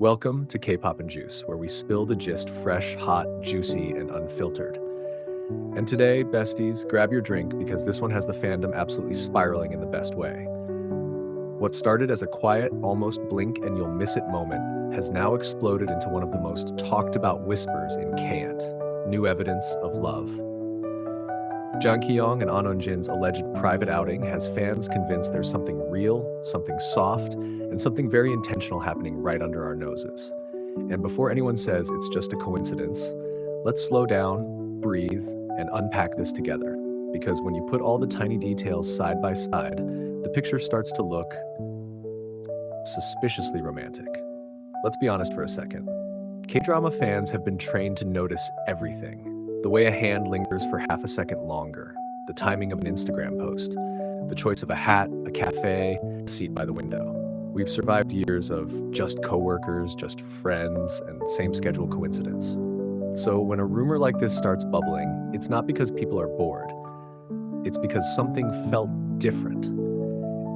Welcome to K-pop&juice, where we spill the gist fresh, hot, juicy, and unfiltered. And today, besties, grab your drink because this one has the fandom absolutely spiraling in the best way. What started as a quiet, almost blink and you'll miss it moment has now exploded into one of the most talked about whispers in K-ant, new evidence of love. Jang Ki-yong and Ahn Eun-jin's alleged private outing has fans convinced there's something real, something soft, and something very intentional happening right under our noses. And before anyone says it's just a coincidence, let's slow down, breathe, and unpack this together. Because when you put all the tiny details side by side, the picture starts to look suspiciously romantic. Let's be honest for a second. K-drama fans have been trained to notice everything. The way a hand lingers for half a second longer, the timing of an Instagram post, the choice of a hat, a cafe, a seat by the window. We've survived years of just coworkers, just friends, and same schedule coincidence. So when a rumor like this starts bubbling, it's not because people are bored. It's because something felt different.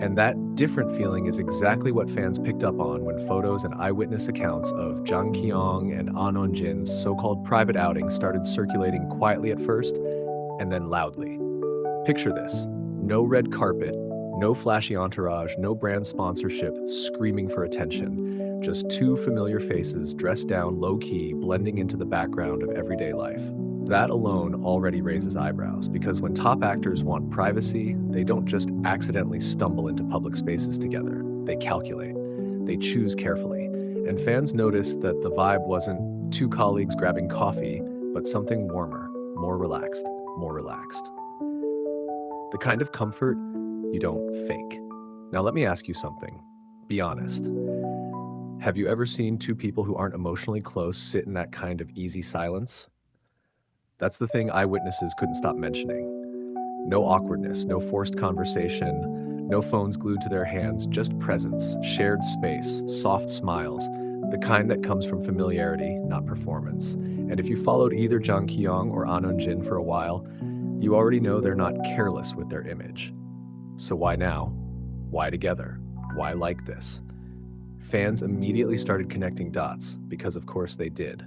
And that different feeling is exactly what fans picked up on when photos and eyewitness accounts of Jang Ki-yong and Ahn Eun-jin's so-called private outing started circulating quietly at first and then loudly. Picture this: no red carpet, no flashy entourage, no brand sponsorship screaming for attention, just two familiar faces dressed down low-key, blending into the background of everyday life. That alone already raises eyebrows, because when top actors want privacy, they don't just accidentally stumble into public spaces together. They calculate. They choose carefully. And fans noticed that the vibe wasn't two colleagues grabbing coffee, but something warmer, more relaxed, more relaxed. The kind of comfort you don't fake. Now let me ask you something. Be honest. Have you ever seen two people who aren't emotionally close sit in that kind of easy silence? That's the thing eyewitnesses couldn't stop mentioning. No awkwardness, no forced conversation, no phones glued to their hands, just presence, shared space, soft smiles, the kind that comes from familiarity, not performance. And if you followed either Jang Ki-yong or Ahn Eun-jin for a while, you already know they're not careless with their image. So why now? Why together? Why like this? Fans immediately started connecting dots, because of course they did.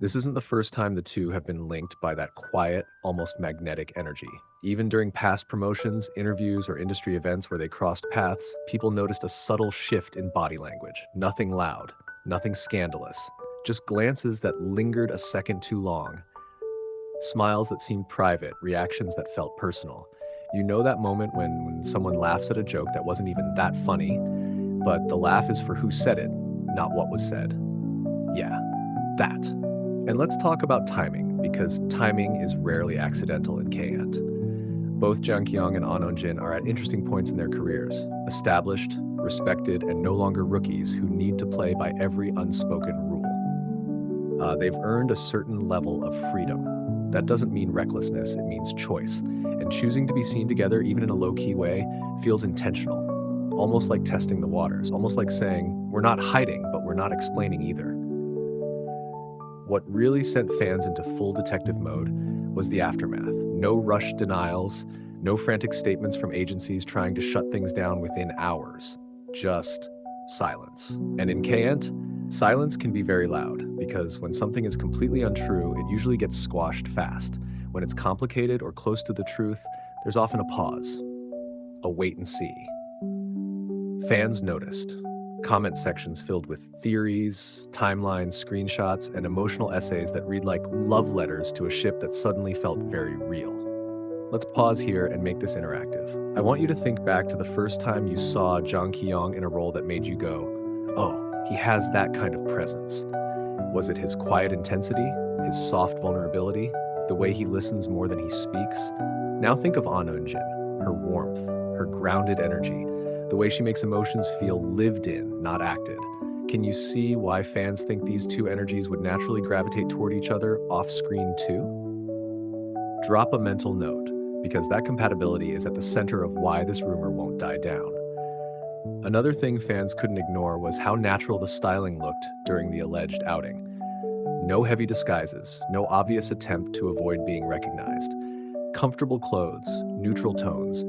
This isn't the first time the two have been linked by that quiet, almost magnetic energy. Even during past promotions, interviews, or industry events where they crossed paths, people noticed a subtle shift in body language. Nothing loud, nothing scandalous, just glances that lingered a second too long. Smiles that seemed private, reactions that felt personal. You know that moment when someone laughs at a joke that wasn't even that funny, but the laugh is for who said it, not what was said. Yeah, that. And let's talk about timing, because timing is rarely accidental in K-ant. Both Jang Ki-yong and Ahn Eun-jin are at interesting points in their careers, established, respected, and no longer rookies who need to play by every unspoken rule. They've earned a certain level of freedom. That doesn't mean recklessness, it means choice. And choosing to be seen together, even in a low-key way, feels intentional. Almost like testing the waters, almost like saying, we're not hiding, but we're not explaining either. What really sent fans into full detective mode was the aftermath. No rushed denials, no frantic statements from agencies trying to shut things down within hours. Just silence. And in K-ant, silence can be very loud, because when something is completely untrue, it usually gets squashed fast. When it's complicated or close to the truth, there's often a pause, a wait and see. Fans noticed. Comment sections filled with theories, timelines, screenshots, and emotional essays that read like love letters to a ship that suddenly felt very real. Let's pause here and make this interactive. I want you to think back to the first time you saw Jang Ki-yong in a role that made you go, oh, he has that kind of presence. Was it his quiet intensity, his soft vulnerability, the way he listens more than he speaks? Now think of Ahn Eun-jin, her warmth, her grounded energy, the way she makes emotions feel lived in, not acted. Can you see why fans think these two energies would naturally gravitate toward each other off-screen too? Drop a mental note, because that compatibility is at the center of why this rumor won't die down. Another thing fans couldn't ignore was how natural the styling looked during the alleged outing. No heavy disguises, no obvious attempt to avoid being recognized. Comfortable clothes, neutral tones,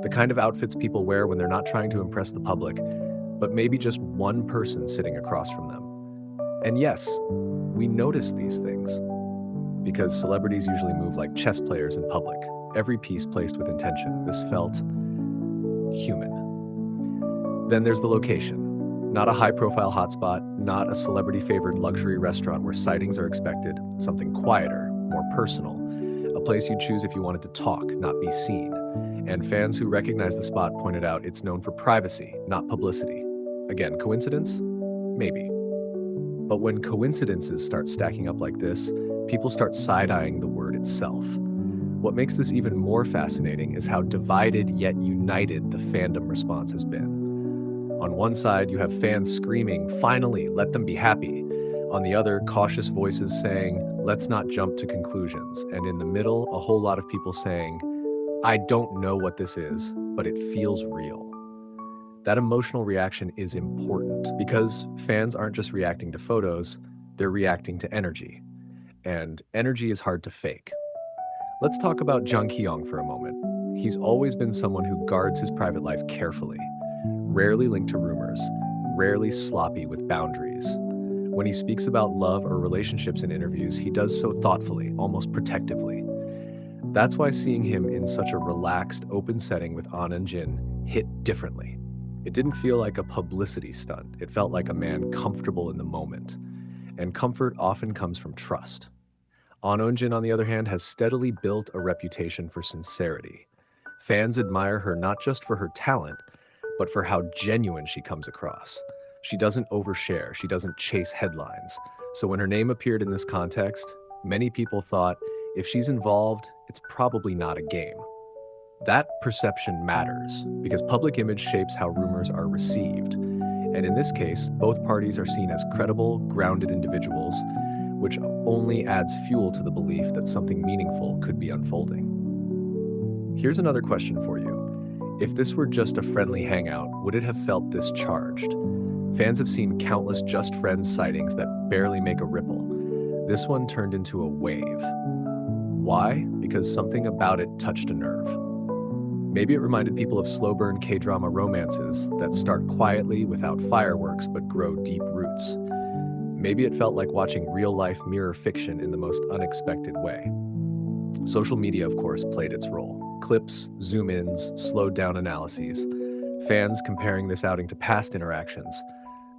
the kind of outfits people wear when they're not trying to impress the public, but maybe just one person sitting across from them. And yes, we notice these things because celebrities usually move like chess players in public, every piece placed with intention. This felt human. Then there's the location. Not a high-profile hotspot, not a celebrity-favored luxury restaurant where sightings are expected, something quieter, more personal, a place you'd choose if you wanted to talk, not be seen. And fans who recognize the spot pointed out it's known for privacy, not publicity. Again, coincidence? Maybe. But when coincidences start stacking up like this, people start side-eyeing the word itself. What makes this even more fascinating is how divided yet united the fandom response has been. On one side, you have fans screaming, "Finally, let them be happy." On the other, cautious voices saying, "Let's not jump to conclusions." And in the middle, a whole lot of people saying, "I don't know what this is, but it feels real." That emotional reaction is important because fans aren't just reacting to photos, they're reacting to energy. And energy is hard to fake. Let's talk about Jang Ki-yong for a moment. He's always been someone who guards his private life carefully, rarely linked to rumors, rarely sloppy with boundaries. When he speaks about love or relationships in interviews, he does so thoughtfully, almost protectively. That's why seeing him in such a relaxed, open setting with Ahn Eun-jin hit differently. It didn't feel like a publicity stunt. It felt like a man comfortable in the moment. And comfort often comes from trust. Ahn Eun-jin, on the other hand, has steadily built a reputation for sincerity. Fans admire her not just for her talent, but for how genuine she comes across. She doesn't overshare, she doesn't chase headlines. So when her name appeared in this context, many people thought, if she's involved, it's probably not a game. That perception matters because public image shapes how rumors are received. And in this case, both parties are seen as credible, grounded individuals, which only adds fuel to the belief that something meaningful could be unfolding. Here's another question for you. If this were just a friendly hangout, would it have felt this charged? Fans have seen countless just friends sightings that barely make a ripple. This one turned into a wave. Why? Because something about it touched a nerve. Maybe it reminded people of slow-burn K-drama romances that start quietly without fireworks but grow deep roots. Maybe it felt like watching real-life mirror fiction in the most unexpected way. Social media, of course, played its role. Clips, zoom-ins, slowed-down analyses. Fans comparing this outing to past interactions.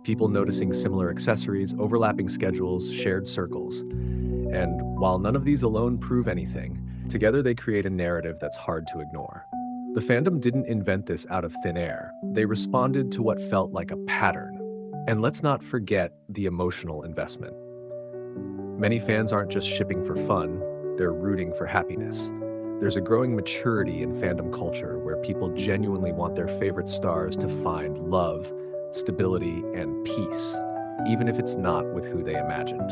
People noticing similar accessories, overlapping schedules, shared circles. And while none of these alone prove anything, together they create a narrative that's hard to ignore. The fandom didn't invent this out of thin air. They responded to what felt like a pattern. And let's not forget the emotional investment. Many fans aren't just shipping for fun, they're rooting for happiness. There's a growing maturity in fandom culture where people genuinely want their favorite stars to find love, stability, and peace, even if it's not with who they imagined.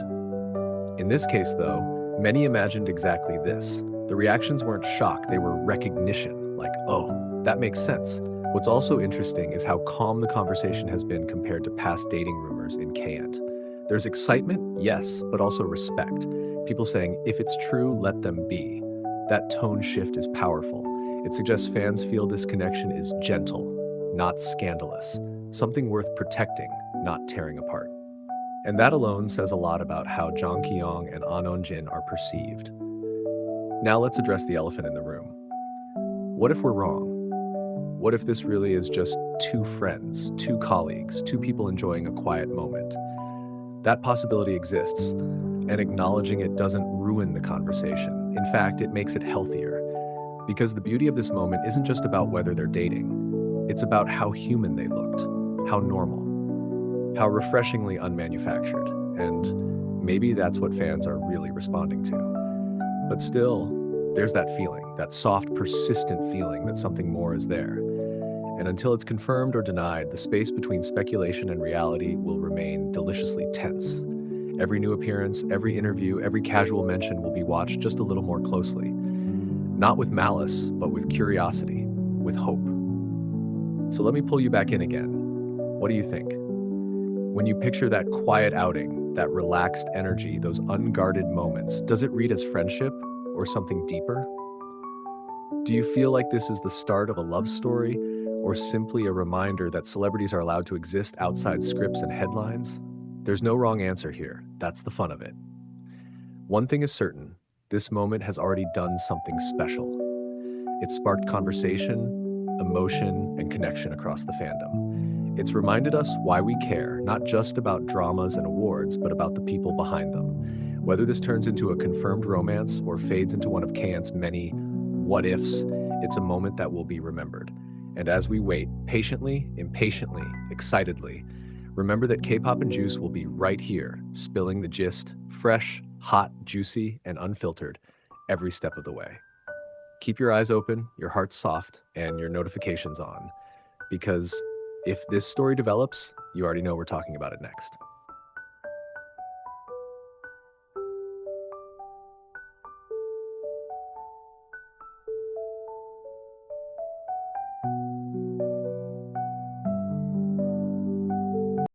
In this case, though, many imagined exactly this. The reactions weren't shock, they were recognition, like, oh, that makes sense. What's also interesting is how calm the conversation has been compared to past dating rumors in K-pop. There's excitement, yes, but also respect. People saying, if it's true, let them be. That tone shift is powerful. It suggests fans feel this connection is gentle, not scandalous, something worth protecting, not tearing apart. And that alone says a lot about how Jang Ki-yong and Ahn Eun-jin are perceived. Now let's address the elephant in the room. What if we're wrong? What if this really is just two friends, two colleagues, two people enjoying a quiet moment? That possibility exists, and acknowledging it doesn't ruin the conversation. In fact, it makes it healthier. Because the beauty of this moment isn't just about whether they're dating. It's about how human they looked, how normal, how refreshingly unmanufactured. And maybe that's what fans are really responding to. But still, there's that feeling, that soft, persistent feeling that something more is there. And until it's confirmed or denied, the space between speculation and reality will remain deliciously tense. Every new appearance, every interview, every casual mention will be watched just a little more closely. Not with malice, but with curiosity, with hope. So let me pull you back in again. What do you think? When you picture that quiet outing, that relaxed energy, those unguarded moments, does it read as friendship or something deeper? Do you feel like this is the start of a love story, or simply a reminder that celebrities are allowed to exist outside scripts and headlines? There's no wrong answer here. That's the fun of it. One thing is certain, this moment has already done something special. It sparked conversation, emotion, and connection across the fandom. It's reminded us why we care, not just about dramas and awards, but about the people behind them. Whether this turns into a confirmed romance or fades into one of K-on's many what ifs, it's a moment that will be remembered. And as we wait, patiently, impatiently, excitedly, remember that K-pop and juice will be right here, spilling the gist, fresh, hot, juicy, and unfiltered, every step of the way. Keep your eyes open, your heart soft, and your notifications on, because if this story develops, you already know we're talking about it next.